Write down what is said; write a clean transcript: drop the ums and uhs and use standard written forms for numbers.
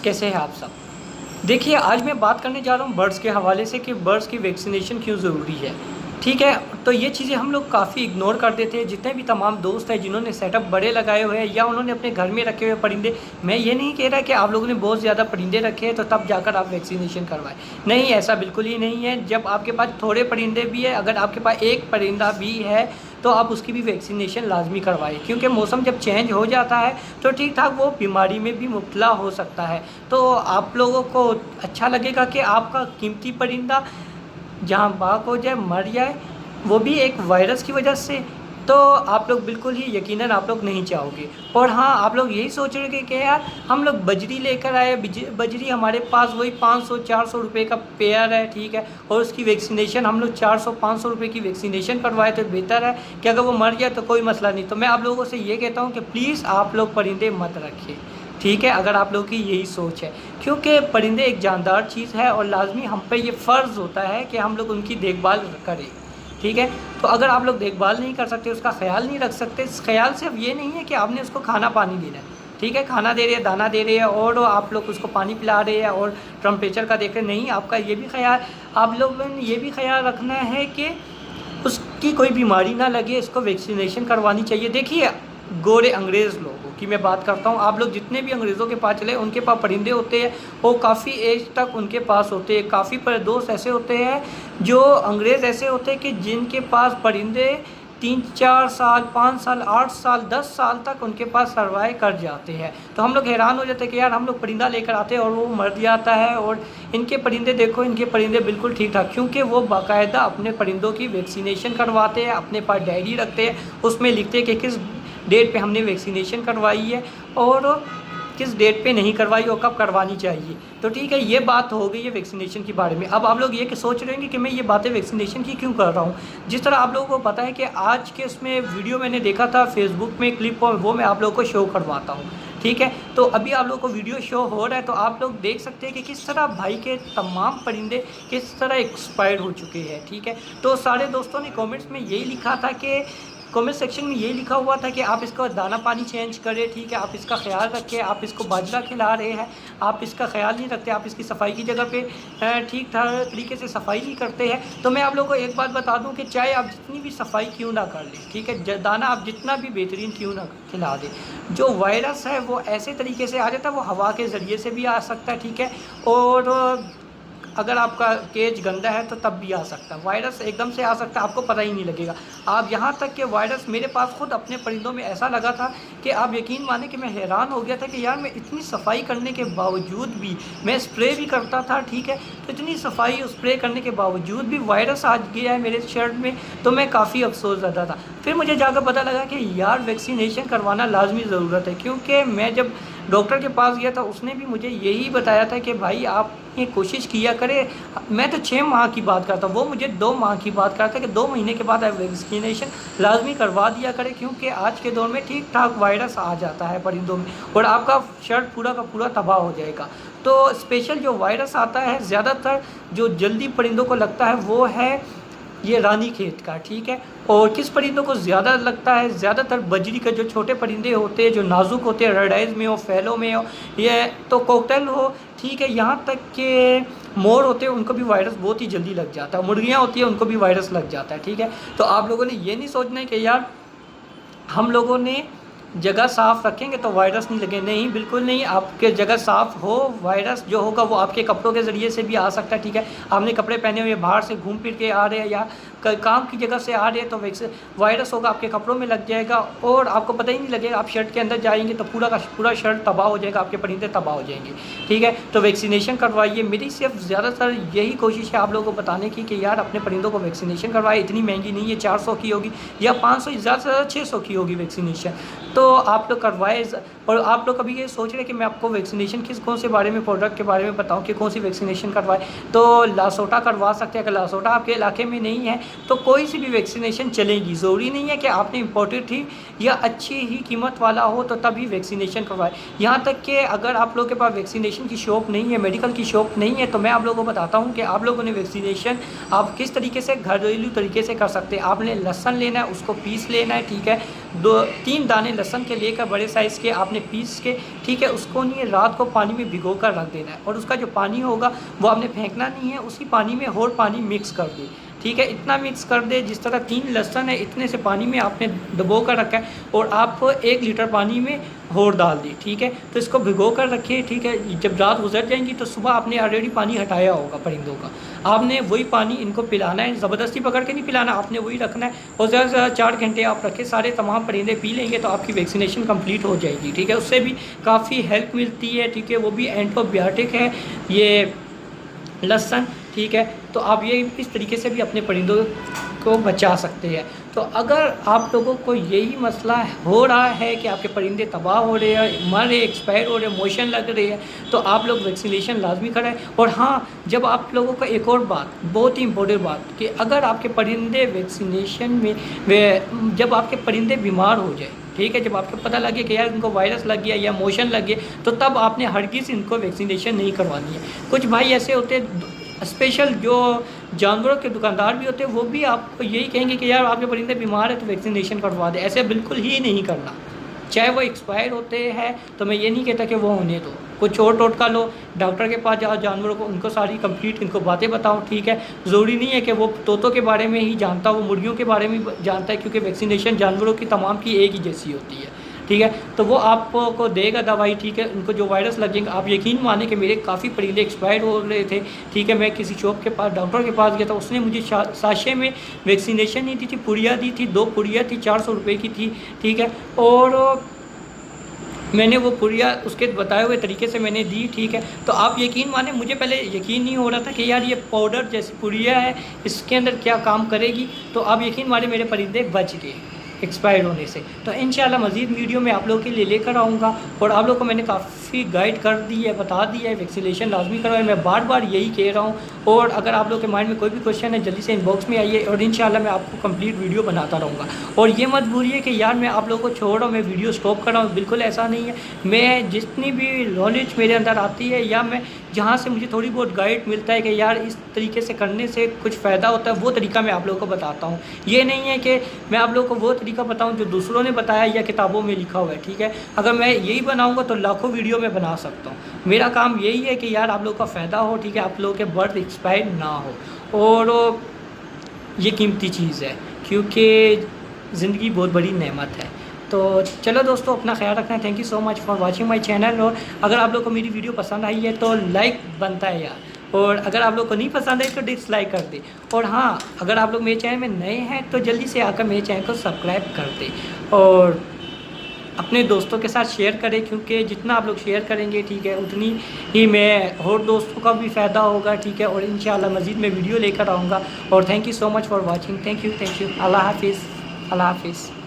Friends, कैसे हैं आप सब। देखिए, आज मैं बात करने जा रहा हूँ बर्ड्स के हवाले से कि बर्ड्स की वैक्सीनेशन क्यों ज़रूरी है। ठीक है, तो ये चीज़ें हम लोग काफ़ी इग्नोर कर देते हैं। जितने भी तमाम दोस्त हैं जिन्होंने सेटअप बड़े लगाए हुए हैं या उन्होंने अपने घर में रखे हुए परिंदे, मैं ये नहीं कह रहा कि आप लोगों ने बहुत ज़्यादा परिंदे रखे हैं तो तब जाकर आप वैक्सीनेशन करवाएं। नहीं, ऐसा बिल्कुल ही नहीं है। जब आपके पास थोड़े परिंदे भी है, अगर आपके पास एक परिंदा भी है तो आप उसकी भी वैक्सीनेशन लाजमी करवाएं, क्योंकि मौसम जब चेंज हो जाता है तो ठीक ठाक वो बीमारी में भी मुब्तला हो सकता है। तो आप लोगों को अच्छा लगेगा कि आपका कीमती परिंदा जहाँ बाग हो जाए, मर जाए, वो भी एक वायरस की वजह से, तो आप लोग बिल्कुल ही यकीनन आप लोग नहीं चाहोगे। और हाँ, आप लोग यही सोच रहे हो कि यार हम लोग बजरी लेकर आए, बजरी हमारे पास वही 500-400 रुपये का पेयर है, ठीक है, और उसकी वैक्सीनेशन हम लोग 400-500 रुपये की वैक्सीनेशन करवाए तो बेहतर है कि अगर वो मर जाए तो कोई मसला नहीं। तो मैं आप लोगों से ये कहता हूँ कि प्लीज़ आप लोग परिंदे मत रखिए, ठीक है, अगर आप लोगों की यही सोच है, क्योंकि परिंदे एक जानदार चीज़ है और लाजमी हम पे ये फ़र्ज़ होता है कि हम लोग उनकी देखभाल करें। ठीक है, तो अगर आप लोग देखभाल नहीं कर सकते, उसका ख्याल नहीं रख सकते, इस ख्याल सिर्फ ये नहीं है कि आपने उसको खाना पानी देना है, ठीक है, खाना दे रहे हैं, दाना दे रहे हैं और आप लोग उसको पानी पिला रहे हैं और टेम्परेचर का देख रहे नहीं, आपका ये भी ख्याल, आप लोगों ने ये भी ख्याल रखना है कि उसकी कोई बीमारी ना लगे, इसको वैक्सीनेशन करवानी चाहिए। देखिए, गोरे अंग्रेज़ लोगों की मैं बात करता हूँ, आप लोग जितने भी अंग्रेज़ों के पास चले उनके पास परिंदे होते हैं, वो काफ़ी एज तक उनके पास होते हैं। काफ़ी दोस्त ऐसे होते हैं जो अंग्रेज़ ऐसे होते हैं कि जिनके पास परिंदे 3-4 साल, 5 साल, 8 साल, 10 साल तक उनके पास सर्वाइव कर जाते हैं। तो हम लोग हैरान हो जाते हैं कि यार हम लोग परिंदा लेकर आते हैं और वो मर जाता है, और इनके परिंदे देखो, इनके परिंदे बिल्कुल ठीक ठाक, क्योंकि वो बाकायदा अपने परिंदों की वैक्सीनेशन करवाते हैं, अपने पास डायरी रखते हैं, उसमें लिखते हैं कि किस डेट पे हमने वैक्सीनेशन करवाई है और किस डेट पे नहीं करवाई और कब करवानी चाहिए। तो ठीक है, ये बात हो गई है वैक्सीनेशन के बारे में। अब आप लोग ये कि सोच रहे होंगे कि मैं ये बातें वैक्सीनेशन की क्यों कर रहा हूँ। जिस तरह आप लोगों को पता है कि आज के उसमें वीडियो मैंने देखा था फेसबुक में क्लिप, वो मैं आप लोगों को शो करवाता हूँ, ठीक है। तो अभी आप लोगों को वीडियो शो हो रहा है तो आप लोग देख सकते हैं कि किस तरह भाई के तमाम परिंदे किस तरह एक्सपायर हो चुके हैं, ठीक है। तो सारे दोस्तों ने कमेंट्स में यही लिखा था कि कमेंट सेक्शन में यही लिखा हुआ था कि आप इसका दाना पानी चेंज करें, ठीक है, आप इसका ख्याल रखें, आप इसको बाजरा खिला रहे हैं, आप इसका ख्याल नहीं रखते, आप इसकी सफाई की जगह पे ठीक ठाक तरीके से सफाई नहीं करते हैं। तो मैं आप लोगों को एक बात बता दूं कि चाहे आप जितनी भी सफाई क्यों ना कर लें, ठीक है, दाना आप जितना भी बेहतरीन क्यों ना खिला दें, जो वायरस है वो ऐसे तरीके से आ जाता है, वो हवा के ज़रिए से भी आ सकता है, ठीक है, और अगर आपका केज गंदा है तो तब भी आ सकता है। वायरस एकदम से आ सकता है, आपको पता ही नहीं लगेगा। आप यहाँ तक कि वायरस मेरे पास खुद अपने परिंदों में ऐसा लगा था कि आप यकीन माने कि मैं हैरान हो गया था कि यार मैं इतनी सफाई करने के बावजूद भी, मैं स्प्रे भी करता था, ठीक है, तो इतनी सफाई स्प्रे करने के बावजूद भी वायरस आ गया है मेरे शर्ट में, तो मैं काफ़ी अफसोस ज़्यादा था। फिर मुझे जाकर पता लगा कि यार वैक्सीनेशन करवाना लाजमी ज़रूरत है, क्योंकि मैं जब डॉक्टर के पास गया था उसने भी मुझे यही बताया था कि भाई आप ये कोशिश किया करें। मैं तो 6 माह की बात करता हूँ, वो मुझे 2 माह की बात करता है कि 2 महीने के बाद आप वैक्सीनेशन लाजमी करवा दिया करें, क्योंकि आज के दौर में ठीक ठाक वायरस आ जाता है परिंदों में और आपका शर्ट पूरा का पूरा तबाह हो जाएगा। तो स्पेशल जो वायरस आता है ज़्यादातर जो जल्दी परिंदों को लगता है वो है ये रानीखेत का, ठीक है। और किस परिंदों को ज़्यादा लगता है, ज़्यादातर बजरी के जो छोटे परिंदे होते हैं जो नाजुक होते हैं, रेडाइज में हो, फैलो में हो, ये तो कोकटेल हो, ठीक है, यहाँ तक कि मोर होते हैं उनको भी वायरस बहुत ही जल्दी लग जाता है, मुर्गियाँ होती हैं उनको भी वायरस लग जाता है, ठीक है। तो आप लोगों ने ये नहीं सोचना है कि यार हम लोगों ने जगह साफ़ रखेंगे तो वायरस नहीं लगे, नहीं, बिल्कुल नहीं। आपके जगह साफ़ हो, वायरस जो होगा वो आपके कपड़ों के ज़रिए से भी आ सकता है, ठीक है। आपने कपड़े पहने हुए बाहर से घूम फिर के आ रहे हैं या काम की जगह से आ रहे हैं तो वायरस होगा आपके कपड़ों में लग जाएगा और आपको पता ही नहीं लगेगा। आप शर्ट के अंदर जाएंगे तो पूरा का पूरा शर्ट तबाह हो जाएगा, आपके परिंदे तबाह हो जाएंगे, ठीक है। तो वैक्सीनेशन करवाइए। मेरी सिर्फ ज़्यादातर यही कोशिश है आप लोगों को बताने की कि यार अपने परिंदों को वैक्सीनेशन करवाए। इतनी महंगी नहीं है, 400 की होगी या 500, ज़्यादा से ज़्यादा 600 की होगी वैक्सीनेशन, तो आप लोग करवाए। और आप लोग कभी ये सोच रहे कि मैं आपको वैक्सीनेशन कौन से बारे में, प्रोडक्ट के बारे में बताऊं कि कौन सी वैक्सीनेशन करवाए, तो लासोटा करवा सकते हैं। अगर लासोटा आपके इलाके में नहीं है तो कोई सी भी वैक्सीनेशन चलेगी, ज़रूरी नहीं है कि आपने इम्पोर्टेड ही या अच्छी ही कीमत वाला हो तो तभी वैक्सीनेशन करवाए। यहाँ तक कि अगर आप लोगों के पास वैक्सीनेशन की शॉप नहीं है, मेडिकल की शॉप नहीं है, तो मैं आप लोगों को बताता हूँ कि आप लोगों ने वैक्सीनेशन आप किस तरीके से घरेलू तरीके से कर सकते हैं। आपने लहसुन लेना है, उसको पीस लेना है, ठीक है, 2-3 दाने लहसुन के लेकर बड़े साइज़ के आपने पीस के, ठीक है, उसको नहीं रात को पानी में भिगो कर रख देना है और उसका जो पानी होगा वो आपने फेंकना नहीं है, उसी पानी में और पानी मिक्स कर दे, ठीक है। इतना मिक्स कर दे जिस तरह 3 लहसुन है इतने से पानी में आपने डुबो कर रखा है और आप 1 लीटर पानी में और डाल दी, ठीक है। तो इसको भिगो कर रखिए, ठीक है। जब रात गुजर जाएंगी तो सुबह आपने ऑलरेडी पानी हटाया होगा परिंदों का, आपने वही पानी इनको पिलाना है, ज़बरदस्ती पकड़ के नहीं पिलाना, आपने वही रखना है और ज़्यादा से ज़्यादा 4 घंटे आप रखें, सारे तमाम परिंदे पी लेंगे तो आपकी वैक्सीनेशन कंप्लीट हो जाएगी, ठीक है। उससे भी काफ़ी हेल्प मिलती है, ठीक है। वो भी एंटीबायोटिक है ये लहसुन, ठीक है। तो आप ये इस तरीके से भी अपने परिंदों को बचा सकते हैं। तो अगर आप लोगों को यही मसला हो रहा है कि आपके परिंदे तबाह हो रहे हैं, मर रहे, एक्सपायर हो रहे, मोशन लग रही है, तो आप लोग वैक्सीनेशन लाजमी कराएं। और हाँ, जब आप लोगों को एक और बात, बहुत ही इंपॉर्टेंट बात, कि अगर आपके परिंदे वैक्सीनेशन में जब आपके परिंदे बीमार हो जाए, ठीक है, जब आपको पता लगे कि यार इनको वायरस लग गया या मोशन लग गया, तो तब आपने हरगिज़ इनको वैक्सीनेशन नहीं करवानी है। कुछ भाई ऐसे होते हैं, स्पेशल जो जानवरों के दुकानदार भी होते हैं, वो भी आपको यही कहेंगे कि यार आपके परिंदे बीमार है तो वैक्सीनेशन करवा दे। ऐसे बिल्कुल ही नहीं करना, चाहे वो एक्सपायर होते हैं तो मैं ये नहीं कहता कि वो होने दो, कुछ और टोटका लो, डॉक्टर के पास जाओ, जानवरों को उनको सारी कंप्लीट इनको बातें बताओ, ठीक है। ज़रूरी नहीं है कि वो तोतों के बारे में ही जानता, वो मुर्गियों के बारे में जानता है, क्योंकि वैक्सीनेशन जानवरों की तमाम की एक ही जैसी होती है, ठीक है। तो वो आपको देगा दवाई, ठीक है। उनको जो वायरस लगेंगे, आप यकीन माने कि मेरे काफ़ी परिंदे एक्सपायर हो रहे थे, ठीक है। मैं किसी शॉप के पास, डॉक्टर के पास गया था, उसने मुझे साशे में वैक्सीनेशन नहीं दी थी, पुड़िया दी थी, 2 पुड़िया थी, 400 रुपये की थी, ठीक है। और मैंने वो पुड़िया उसके बताए हुए तरीके से मैंने दी, ठीक है। तो आप यकीन माने, मुझे पहले यकीन नहीं हो रहा था कि यार ये पाउडर जैसी पुड़िया है, इसके अंदर क्या काम करेगी। तो आप यकीन माने मेरे परिंदे बच गए एक्सपायर होने से। तो इंशाल्लाह मज़ीद वीडियो में आप लोगों के लिए लेकर आऊँगा और आप लोगों को मैंने काफ़ी गाइड कर दी है, बता दिया है, वैक्सीनेशन लाजमी करवाएं। मैं बार बार यही कह रहा हूँ। और अगर आप लोगों के माइंड में कोई भी क्वेश्चन है, जल्दी से इनबॉक्स में आइए और इंशाल्लाह मैं आपको कंप्लीट वीडियो बनाता रहूँगा। और ये मत भूलिए कि यार मैं आप लोगों को छोड़ रहा हूँ, मैं वीडियो स्टॉप कर रहा हूँ, बिल्कुल ऐसा नहीं है। मैं जितनी भी नॉलेज मेरे अंदर आती है या मैं जहाँ से मुझे थोड़ी बहुत गाइड मिलता है कि यार इस तरीके से करने से कुछ फ़ायदा होता है, वो तरीका मैं आप लोगों को बताता हूँ। ये नहीं है कि मैं आप लोगों को वो तरीका बताऊँ जो दूसरों ने बताया या किताबों में लिखा हुआ है, ठीक है। अगर मैं यही बनाऊँगा तो लाखों वीडियो में बना सकता हूँ। मेरा काम यही है कि यार आप लोगों का फ़ायदा हो, ठीक है, आप लोगों के बर्थ एक्सपायर ना हो। और ये कीमती चीज़ है, क्योंकि ज़िंदगी बहुत बड़ी नेमत है। तो चलो दोस्तों, अपना ख्याल रखना है। Thank you so much for watching my channel. और अगर आप लोग को मेरी वीडियो पसंद आई है तो लाइक बनता है यार, और अगर आप लोग को नहीं पसंद आई तो डिसलाइक कर दे। और हाँ, अगर आप लोग मेरे चैनल में नए हैं तो जल्दी से आकर मेरे चैनल को सब्सक्राइब कर दे और अपने दोस्तों के साथ शेयर करें, क्योंकि जितना आप लोग शेयर करेंगे, ठीक है, उतनी ही मैं और दोस्तों का भी फ़ायदा होगा, ठीक है। और इंशाल्लाह मज़ीद मैं वीडियो लेकर आऊँगा। और thank you so much for watching. Thank you. अल्लाह हाफिज़।